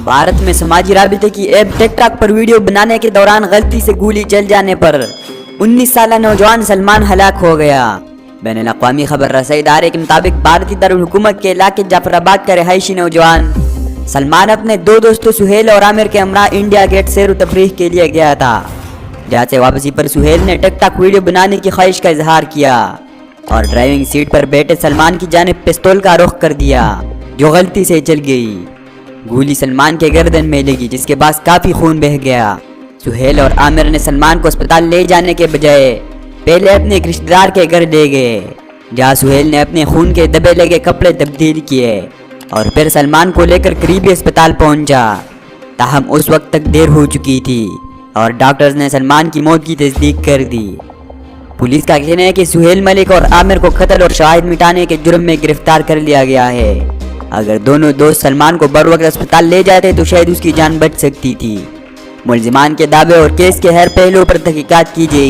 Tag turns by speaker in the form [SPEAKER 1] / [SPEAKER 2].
[SPEAKER 1] भारत में समाजी राबिते की ऐप टिकटॉक पर वीडियो बनाने के दौरान गलती से गोली चल जाने पर 19 साल नौजवान सलमान हलाक हो गया। बैनुल-अक़वामी खबर रसाई इदारे के मुताबिक भारतीय दारुल हुकूमत के इलाके जाफराबाद का रिहायशी नौजवान सलमान अपने दो दोस्तों सुहेल और आमिर के हमरा इंडिया गेट सैर तफरीह के लिए गया था। जहाँ से वापसी पर सुहेल ने टिकटॉक वीडियो बनाने की ख्वाहिश का इजहार किया और ड्राइविंग सीट पर बैठे सलमान की जानिब पिस्तौल का रुख कर दिया, जो गलती से चल गई। गोली सलमान के गर्दन में लगी, जिसके बाद काफी खून बह गया। सुहेल और आमिर ने सलमान को अस्पताल ले जाने के बजाय पहले अपने एक रिश्तेदार के घर ले गए, जहाँ सुहेल ने अपने खून के दबे लगे कपड़े तब्दील किए और फिर सलमान को लेकर करीबी अस्पताल पहुंचा। ताहम उस वक्त तक देर हो चुकी थी और डॉक्टर्स ने सलमान की मौत की तस्दीक कर दी। पुलिस का कहना है कि सुहेल मलिक और आमिर को कत्ल और शाहिद मिटाने के जुर्म में गिरफ्तार कर लिया गया है। अगर दोनों दोस्त सलमान को बरवक्त अस्पताल ले जाते तो शायद उसकी जान बच सकती थी। मुल्जिमान के दावे और केस के हर पहलू पर तहकीकात की जाएगी।